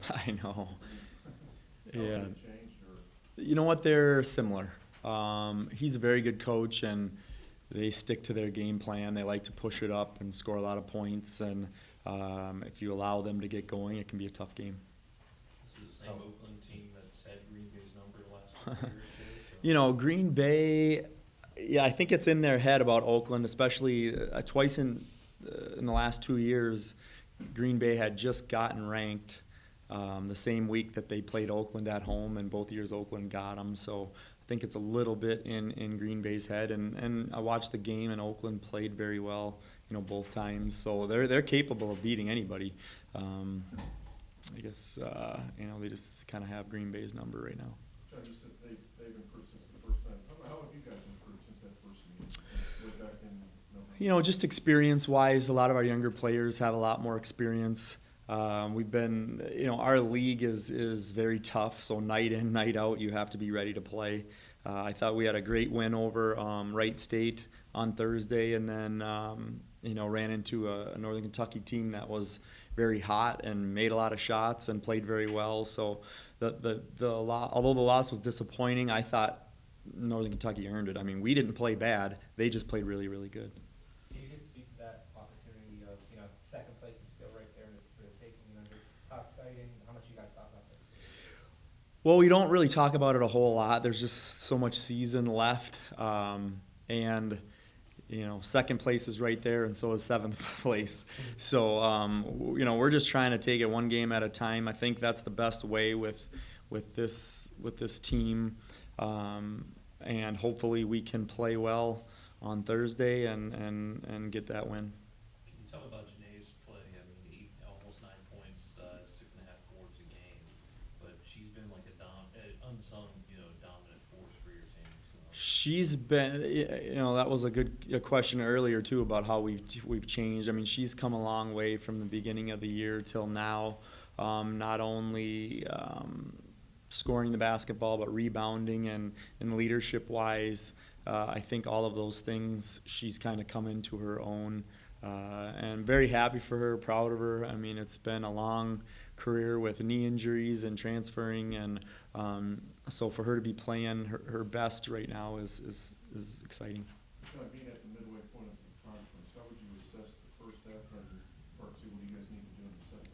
I know. How Yeah. have they changed, or You know what? They're similar. He's a very good coach, and they stick to their game plan. They like to push it up and score a lot of points, and if you allow them to get going, it can be a tough game. This is the same Oakland team that's had Green Bay's number the last couple of years too. So. You know, Green Bay, yeah, I think it's in their head about Oakland, especially twice in the last 2 years. Green Bay had just gotten ranked the same week that they played Oakland at home, and both years Oakland got them. So I think it's a little bit in Green Bay's head. And I watched the game, and Oakland played very well, you know, both times. So they're capable of beating anybody. I guess you know, they just kind of have Green Bay's number right now. John, you said they've improved since the first time. How have you guys improved since that first meeting, way back in November? You know, just experience-wise, a lot of our younger players have a lot more experience. We've been, you know, our league is very tough, so night in, night out, you have to be ready to play. I thought we had a great win over Wright State on Thursday, and then, you know, ran into a Northern Kentucky team that was very hot and made a lot of shots and played very well. So although the loss was disappointing, I thought Northern Kentucky earned it. I mean, we didn't play bad. They just played really, really good. Can you just speak to that opportunity of, you know, second place is still right there for the taking, you know, just how exciting, how much you guys talk about that? Well, we don't really talk about it a whole lot. There's just so much season left. And, you know, second place is right there, and so is seventh place. So, you know, we're just trying to take it one game at a time. I think that's the best way with this team. And hopefully we can play well on Thursday and get that win. Can you tell about Janae's play? I mean, almost 9 points, 6.5 boards a game, but she's been like an unsung, you know, dominant force for your team. So. She's been, you know, that was a question earlier too about how we've changed. I mean, she's come a long way from the beginning of the year till now. Not only scoring the basketball, but rebounding and leadership-wise. I think all of those things she's kind of come into her own, and very happy for her, proud of her. I mean, it's been a long career with knee injuries and transferring, and so for her to be playing her best right now is exciting. John, being at the midway point of the conference, how would you assess the first half and part two? What do you guys need to do in the second?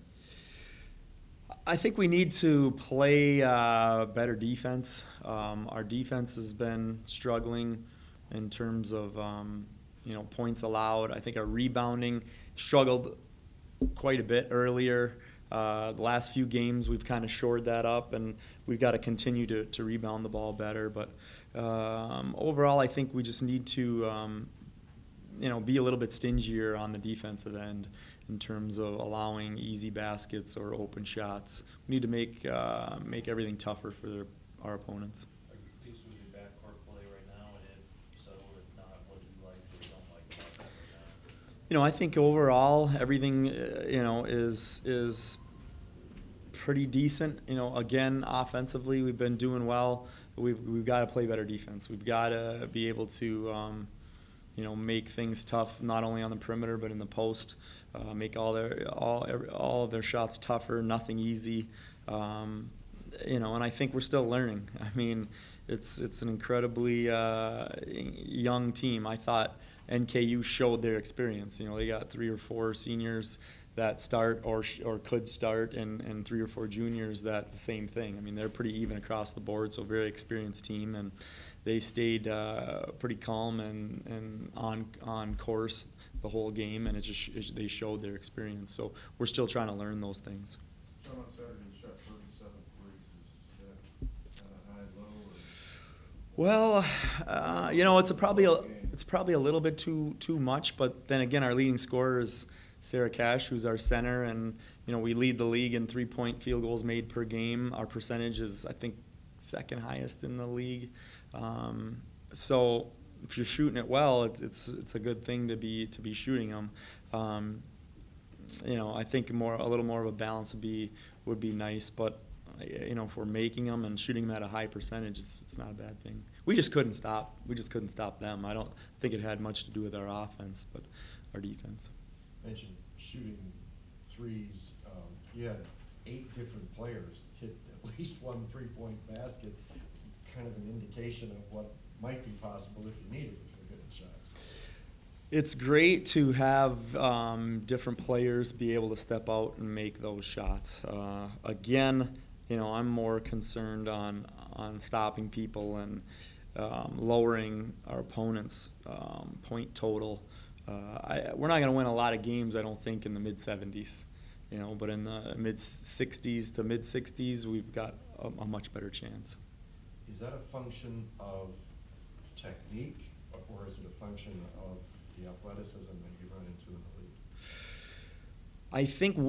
I think we need to play better defense. Our defense has been struggling in terms of you know, points allowed. I think our rebounding struggled quite a bit earlier. The last few games we've kind of shored that up, and we've got to continue to rebound the ball better. But overall, I think we just need to you know, be a little bit stingier on the defensive end in terms of allowing easy baskets or open shots. We need to make everything tougher for our opponents. Are you pleased with your backcourt play right now? And if so, if not, what do you like or don't like about that right now? You know, I think overall everything you know is pretty decent. You know, again, offensively we've been doing well. We've got to play better defense. We've got to be able to you know, make things tough not only on the perimeter but in the post. Make all of their shots tougher, nothing easy. You know, and I think we're still learning. I mean, it's an incredibly young team. I thought NKU showed their experience. You know, they got 3 or 4 seniors that start or could start, and 3 or 4 juniors that the same thing. I mean, they're pretty even across the board, so very experienced team, and they stayed pretty calm and on course the whole game, and they showed their experience. So we're still trying to learn those things. John, on Saturday you shot 37 threes. Is that high, low, or? Well, you know, it's probably a little bit too much, but then again, our leading scorer is Sarah Cash, who's our center, and you know, we lead the league in 3-point field goals made per game. Our percentage is, I think, second highest in the league. So if you're shooting it well, it's a good thing to be shooting them. You know, I think a little more of a balance would be nice, but you know, if we're making them and shooting them at a high percentage, it's not a bad thing. We just couldn't stop them. I don't think it had much to do with our offense, but our defense. Mentioned shooting threes. You had 8 different players hit at least one 3-point basket, kind of an indication of what might be possible if you need it, if you're hitting shots. It's great to have different players be able to step out and make those shots. Again, I'm more concerned on stopping people and lowering our opponent's point total. We're not going to win a lot of games, I don't think, in the mid-70s. But in the mid-60s to mid-60s, we've got a much better chance. Is that a function of technique, or is it a function of the athleticism that you run into in the league?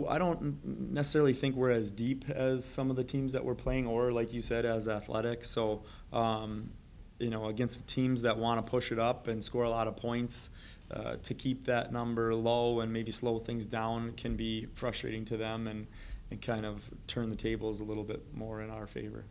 I don't necessarily think we're as deep as some of the teams that we're playing, or like you said, as athletic. So, against teams that want to push it up and score a lot of points, to keep that number low and maybe slow things down can be frustrating to them and kind of turn the tables a little bit more in our favor.